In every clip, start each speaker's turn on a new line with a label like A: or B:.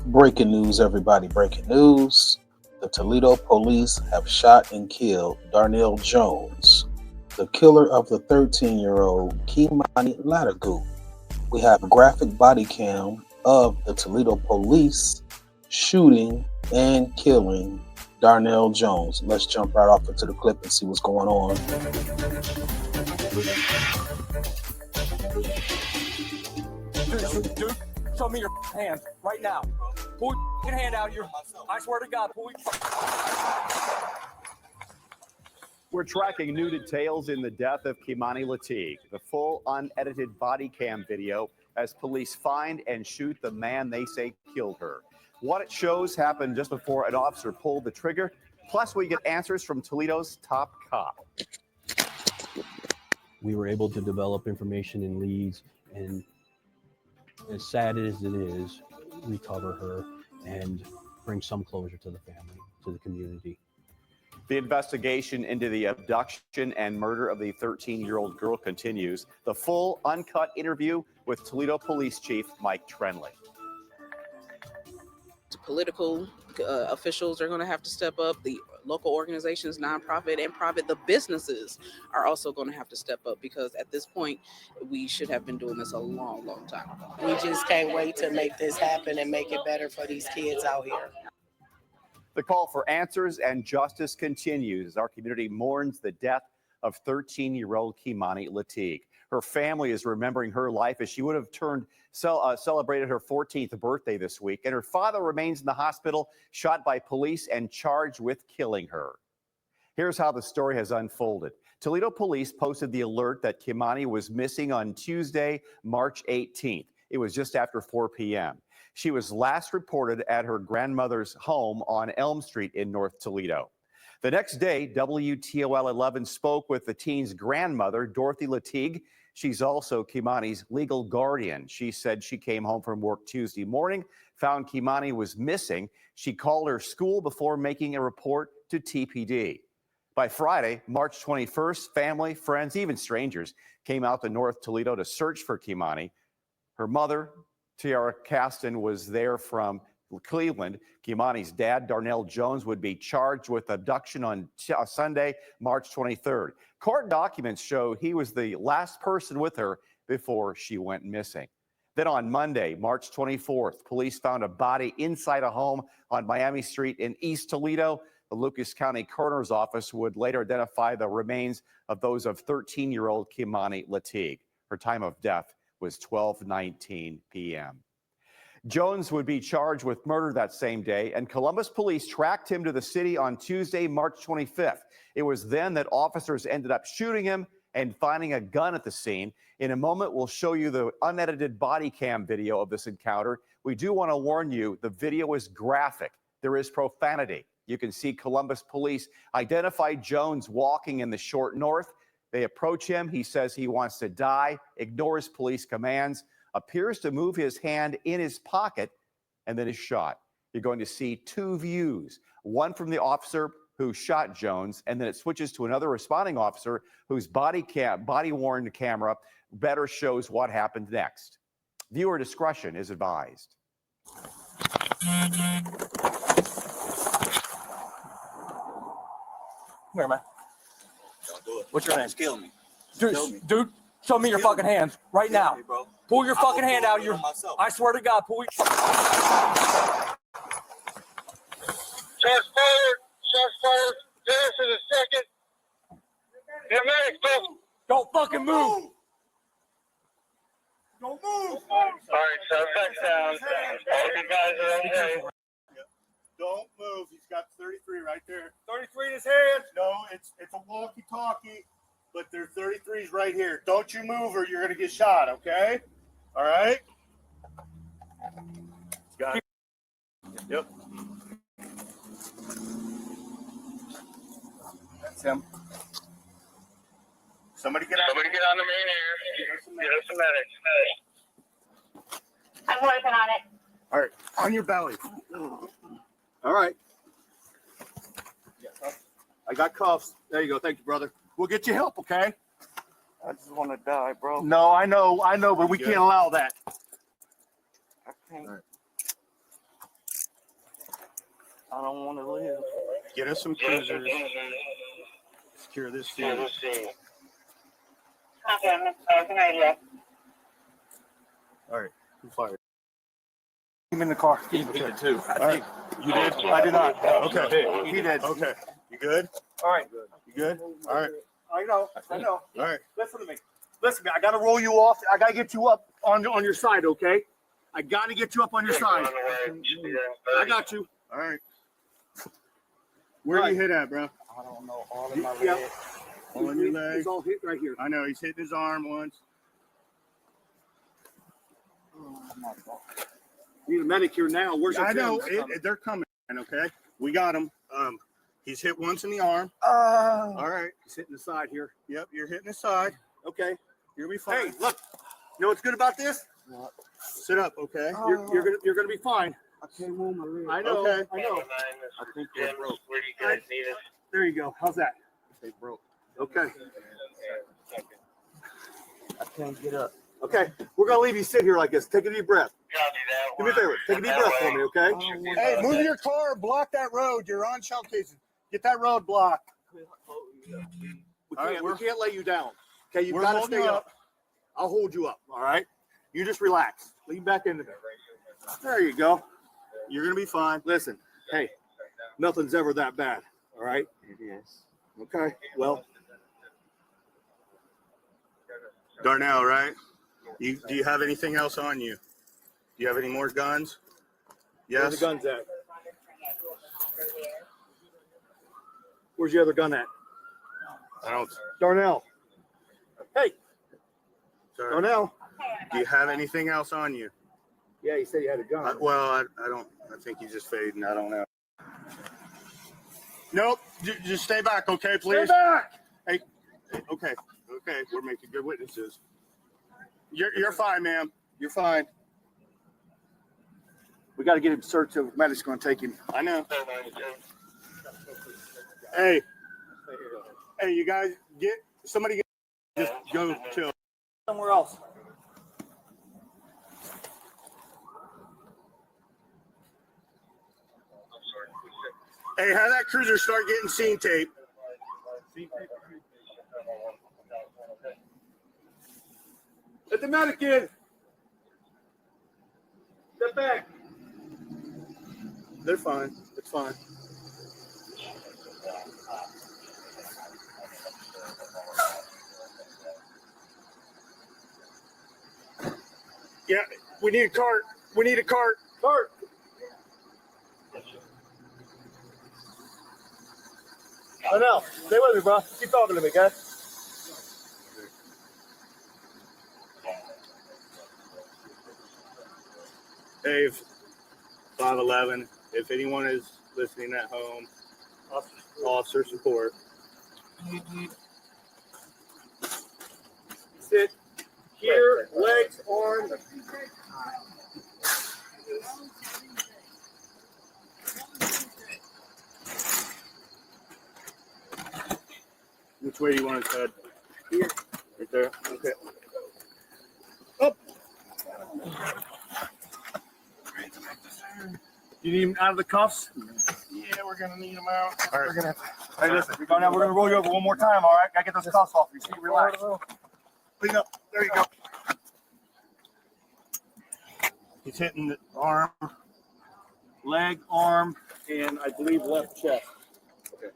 A: Breaking news, everybody. Breaking news. The Toledo police have shot and killed Darnell Jones, the killer of the 13-year-old Kei'Mani Latigue. We have graphic body cam of the Toledo police shooting and killing Darnell Jones. Let's jump right off into the clip and see what's going on.
B: Dude, show me your hands right now. Pull your hand out of your. I swear to God, pull your.
C: We're tracking new details in the death of Kei'Mani Latigue, the full unedited body cam video as police find and shoot the man they say killed her. What it shows happened just before an officer pulled the trigger. Plus, we get answers from Toledo's top cop.
D: We were able to develop information and leads, and as sad as it is, recover her and bring some closure to the family, to the community.
C: The investigation into the abduction and murder of the 13-year-old girl continues. The full uncut interview with Toledo Police Chief Mike Trenley.
E: Political officials are going to have to step up. The local organizations, nonprofit and private, the businesses are also going to have to step up, because at this point, we should have been doing this a long, long time ago.
F: We just can't wait to make this happen and make it better for these kids out here.
C: The call for answers and justice continues as our community mourns the death of 13-year-old Kei'Mani Latigue. Her family is remembering her life as she would have celebrated her 14th birthday this week, and her father remains in the hospital, shot by police and charged with killing her. Here's how the story has unfolded. Toledo police posted the alert that Kei'Mani was missing on Tuesday, March 18th. It was just after 4 p.m. She was last reported at her grandmother's home on Elm Street in North Toledo. The next day, WTOL 11 spoke with the teen's grandmother, Dorothy Latigue. She's also Kei'Mani's legal guardian. She said she came home from work Tuesday morning, found Kei'Mani was missing. She called her school before making a report to TPD. By Friday, March 21st, family, friends, even strangers came out to North Toledo to search for Kei'Mani. Her mother, Tiara Caston, was there from Cleveland. Kei'Mani's dad, Darnell Jones, would be charged with abduction on Sunday, March 23rd. Court documents show he was the last person with her before she went missing. Then on Monday, March 24th, police found a body inside a home on Miami Street in East Toledo. The Lucas County Coroner's Office would later identify the remains of those of 13-year-old Kei'Mani Latigue. Her time of death was 12:19 p.m. Jones would be charged with murder that same day, and Columbus police tracked him to the city on Tuesday, March 25th. It was then that officers ended up shooting him and finding a gun at the scene. In a moment, we'll show you the unedited body cam video of this encounter. We do want to warn you, the video is graphic. There is profanity. You can see Columbus police identify Jones walking in the short north. They approach him. He says he wants to die, ignores police commands, appears to move his hand in his pocket, and then is shot. You're going to see two views, one from the officer who shot Jones, and then it switches to another responding officer whose body-worn camera better shows what happened next. Viewer discretion is advised.
B: Where am I?
G: Don't do it.
B: What's your name?
G: Kill me.
B: Dude, show me your fucking hands right now.
G: Me, bro.
B: Pull your fucking hand out of your. I swear to God, pull your.
H: Shots fired. Shots fired. Dennis in a second. Medic, bro.
B: Don't fucking move.
H: Don't move. All right, suspect down. All you guys are okay.
I: Don't move. He's got 33 right there.
H: 33 in his hand.
I: No, it's a walkie-talkie, but there's 33s right here. Don't you move or you're going to get shot, okay? All right? Got it. Yep. That's him. Somebody get
H: on the main air. Get us a medic.
J: I'm working on it.
I: All right, on your belly. All right. I got cuffs. There you go. Thank you, brother. We'll get you help, okay?
H: I just want to die, bro.
I: No, I know, but we can't allow that.
H: I can't.
I: All right. I don't want to live. Get us some cruisers. Secure this scene. All right, who fired? Him in the car. He did too. All right. You did? I did not. Okay. He did. Okay. You good? All right. You good? All right. I know. All right. Listen to me. Listen, I got to roll you off. I got to get you up on your side, okay? I got to get you up on your side. I got you. All right. Where do you hit at, bro? I don't know. All in my leg. All in your leg. He's all hit right here. I know. He's hitting his arm once. Oh, my God. You need a medic here now. Where's your they're coming, okay? We got him. He's hit once in the arm. All right. He's hitting the side here. Yep, you're hitting the side. Okay. You're gonna be fine. Hey, look. You know what's good about this? What? Sit up, okay? You're gonna be fine. I can't move my leg. I know. Okay. I know. I think they're broke. Where do you guys need us? There you go. How's that? They broke. Okay. I can't get up. Okay. We're gonna leave you sit here like this. Take a deep breath. Do me a favor. Take a deep breath for me, okay? Hey, move your car. Block that road. You're on shell casing. Get that road blocked. We can't lay you down. Okay, you've got to stay up. I'll hold you up, all right? You just relax. Lean back into there. There you go. You're going to be fine. Listen, hey, nothing's ever that bad, all right? It is. Okay, well. Darnell, right? Do you have anything else on you? Do you have any more guns? Yes? Where's the guns at? Where's the other gun at? I don't. Darnell. Hey. Sorry. Darnell. Do you have anything else on you? Yeah, you said you had a gun. I don't. I think he's just fading. I don't know. Nope. Just stay back, okay, please? Stay back. Hey. Okay. Okay. We're making good witnesses. You're fine, ma'am. You're fine. We got to get him searched. The medic's going to take him. I know. Hey, you guys just go chill somewhere else. Hey, have that cruiser start getting scene tape. Let the medic in. Step back. They're fine. It's fine. Yeah, we need a cart. We need a cart. Cart. Oh no, stay with me, bro. Keep talking to me, guys. Hey, 511. If anyone is listening at home, officer support. Sit here, legs, arms. Which way do you want his head? Here. Right there. Okay. Up. You need him out of the cuffs? Yeah, we're gonna need him out. All right. We're gonna. Hey, listen. We're gonna roll you over one more time. All right. Gotta get those cuffs off you. See, relax. Clean up. There you go. He's hitting the arm, leg, arm, and I believe left chest. Okay.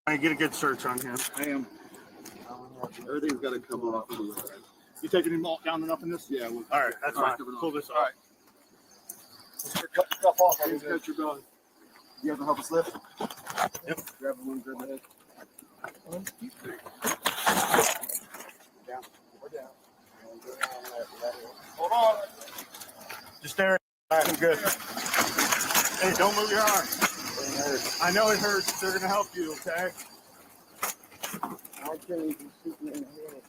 I: I get a good search on him. I am. Everything's got to come off. You taking him all down enough in this? Yeah. All right. That's fine. Pull this off. All right. Cut the cuff off. Cut your belly. You have to help us lift? Yep. Grab one, grab the head. 1, 2, 3. Down. We're down. Hold on. Just stare. All right, I'm good. Hey, don't move your arm. I know it hurts. They're going to help you, okay? I'll kill you shooting in the head.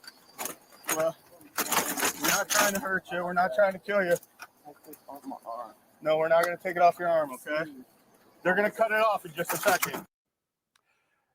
I: Well, we're not trying to hurt you. We're not trying to kill you. Off my arm. No, we're not going to take it off your arm, okay? They're going to cut it off in just a second.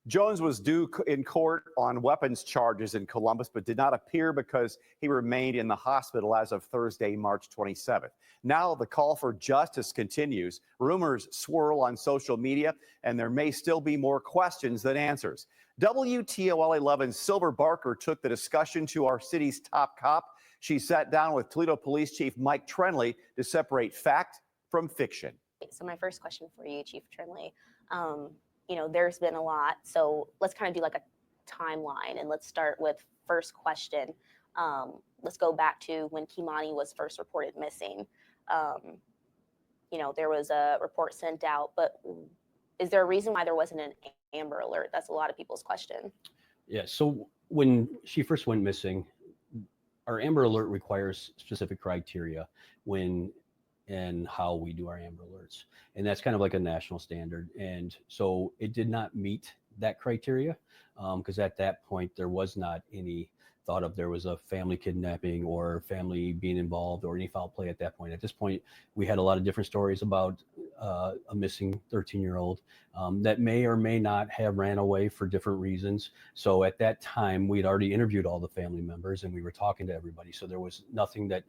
C: Jones was due in court on weapons charges in Columbus, but did not appear because he remained in the hospital as of Thursday, March 27th. Now the call for justice continues. Rumors swirl on social media, and there may still be more questions than answers. WTOL 11's Silver Barker took the discussion to our city's top cop. She sat down with Toledo Police Chief Mike Trenley to separate fact from fiction.
G: So my first question for you, Chief Trenley, you know, there's been a lot. So let's kind of do like a timeline, and let's start with first question. Let's go back to when Kei'Mani was first reported missing. You know, there was a report sent out, but is there a reason why there wasn't an Amber Alert? That's a lot of people's question.
D: Yeah, so when she first went missing, our Amber Alert requires specific criteria when and how we do our Amber Alerts. And that's kind of like a national standard. And so it did not meet that criteria because at that point, there was not any thought of there was a family kidnapping or family being involved or any foul play at that point. At this point, we had a lot of different stories about a missing 13-year-old that may or may not have ran away for different reasons. So at that time, we'd already interviewed all the family members and we were talking to everybody. So there was nothing that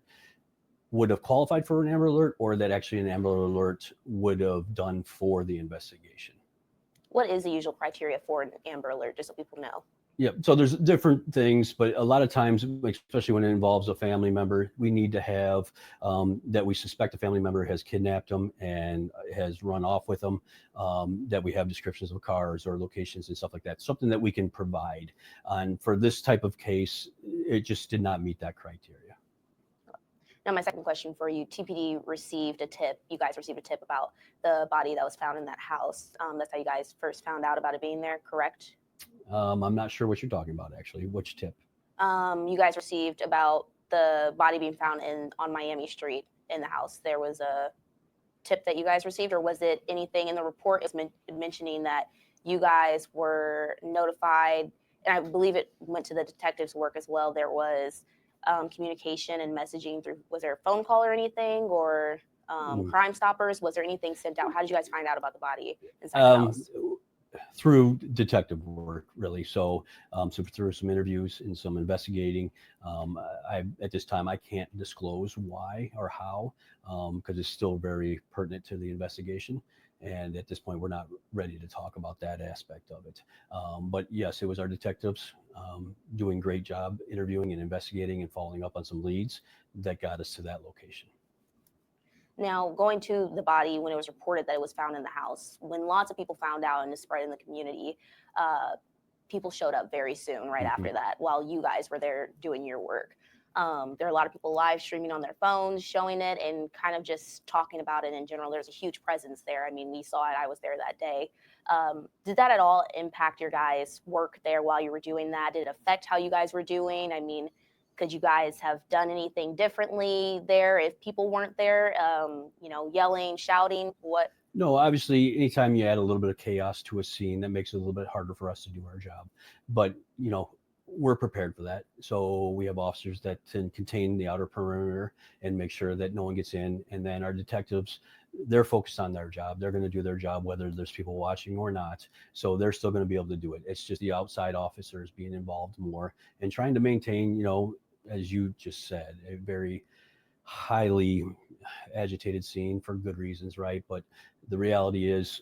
D: would have qualified for an Amber Alert or that actually an Amber Alert would have done for the investigation.
G: What is the usual criteria for an Amber Alert, just so people know?
D: Yeah, so there's different things, but a lot of times, especially when it involves a family member, we need to have that we suspect a family member has kidnapped them and has run off with them, that we have descriptions of cars or locations and stuff like that, something that we can provide. And for this type of case, it just did not meet that criteria.
G: Now, my second question for you, TPD received a tip. You guys received a tip about the body that was found in that house. That's how you guys first found out about it being there, correct?
D: I'm not sure what you're talking about, actually. Which tip?
G: You guys received about the body being found on Miami Street in the house. There was a tip that you guys received, or was it anything in the report? It's mentioning that you guys were notified, and I believe it went to the detectives' work as well. There was communication and messaging through, was there a phone call or anything, or Crime Stoppers? Was there anything sent out? How did you guys find out about the body inside the house?
D: Through detective work, really. So, so through some interviews and some investigating. At this time, I can't disclose why or how, because it's still very pertinent to the investigation. And at this point, we're not ready to talk about that aspect of it. But yes, it was our detectives doing a great job interviewing and investigating and following up on some leads that got us to that location.
G: Now, going to the body when it was reported that it was found in the house, when lots of people found out and it spread in the community, people showed up very soon right after that while you guys were there doing your work. There are a lot of people live streaming on their phones, showing it and kind of just talking about it in general. There's a huge presence there. I mean, we saw it. I was there that day. Did that at all impact your guys' work there while you were doing that? Did it affect how you guys were doing? I mean, could you guys have done anything differently there if people weren't there, you know, yelling, shouting? What?
D: No, obviously, anytime you add a little bit of chaos to a scene, that makes it a little bit harder for us to do our job. But, you know, we're prepared for that. So we have officers that can contain the outer perimeter and make sure that no one gets in. And then our detectives, they're focused on their job. They're going to do their job, whether there's people watching or not. So they're still going to be able to do it. It's just the outside officers being involved more and trying to maintain, you know, as you just said, a very highly agitated scene for good reasons, right? But the reality is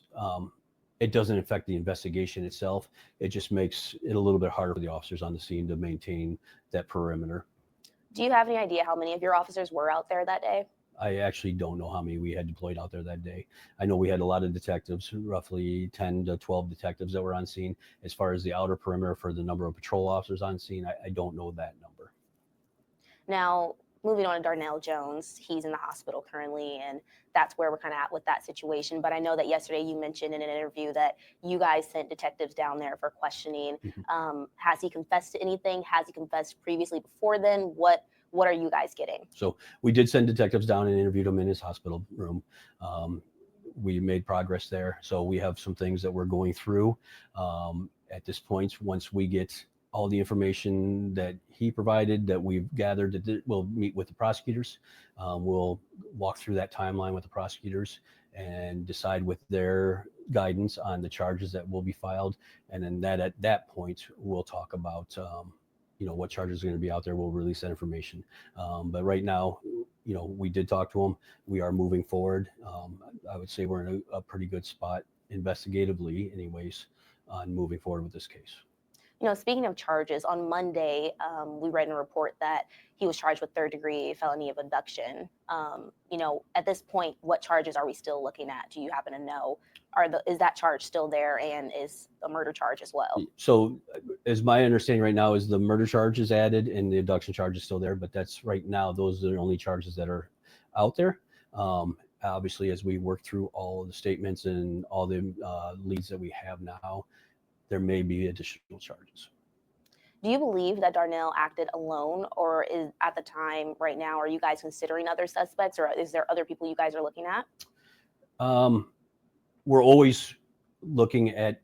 D: it doesn't affect the investigation itself. It just makes it a little bit harder for the officers on the scene to maintain that perimeter.
G: Do you have any idea how many of your officers were out there that day?
D: I actually don't know how many we had deployed out there that day. I know we had a lot of detectives, roughly 10 to 12 detectives that were on scene. As far as the outer perimeter for the number of patrol officers on scene, I don't know that number.
G: Now, moving on to Darnell Jones, he's in the hospital currently, and that's where we're kind of at with that situation. But I know that yesterday you mentioned in an interview that you guys sent detectives down there for questioning. Has he confessed to anything? Has he confessed previously before then? What are you guys getting? So
D: we did send detectives down and interviewed him in his hospital room. We made progress there. So we have some things that we're going through at this point. Once we get all the information that he provided that we've gathered, we'll meet with the prosecutors. We'll walk through that timeline with the prosecutors and decide with their guidance on the charges that will be filed. And then at that point, we'll talk about, what charges are going to be out there. We'll release that information. But right now, we did talk to them. We are moving forward. I would say we're in a pretty good spot investigatively anyways on moving forward with this case.
G: Speaking of charges, on Monday, we read in a report that he was charged with third-degree felony of abduction. At this point, what charges are we still looking at? Do you happen to know? Is that charge still there, and is a murder charge as well?
D: So, as my understanding right now is the murder charge is added and the abduction charge is still there, but that's right now, those are the only charges that are out there. Obviously, as we work through all of the statements and all the leads that we have now, there may be additional charges.
G: Do you believe that Darnell acted alone, or is at the time right now, are you guys considering other suspects, or is there other people you guys are looking at?
D: We're always looking at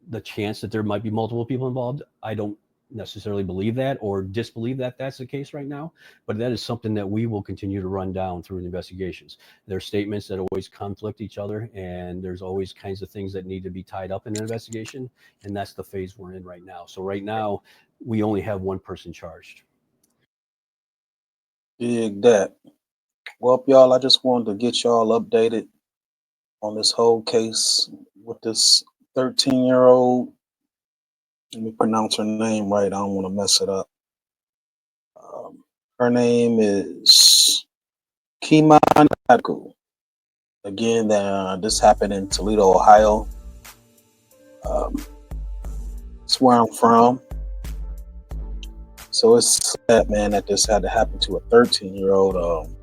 D: the chance that there might be multiple people involved. I don't necessarily believe that or disbelieve that that's the case right now, but that is something that we will continue to run down through the investigations. There's statements that always conflict each other, and there's always kinds of things that need to be tied up in an investigation, and that's the phase we're in right now. So right now, we only have one person charged.
A: Dig that. Well, y'all, I just wanted to get y'all updated on this whole case with this 13-year-old. Let me pronounce her name right. I don't want to mess it up. Her name is Kei'Mani. Again, this happened in Toledo, Ohio. It's where I'm from. So it's sad, man, that this had to happen to a 13-year-old.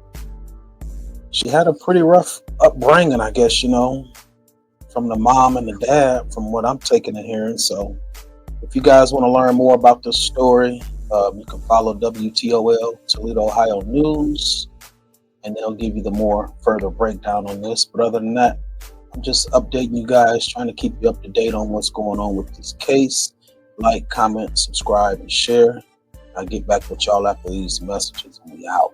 A: She had a pretty rough upbringing, I guess, from the mom and the dad, from what I'm taking and hearing. So if you guys want to learn more about this story, you can follow WTOL, Toledo, Ohio News, and they'll give you the more further breakdown on this. But other than that, I'm just updating you guys, trying to keep you up to date on what's going on with this case. Like, comment, subscribe, and share. I'll get back with y'all after these messages, and we out.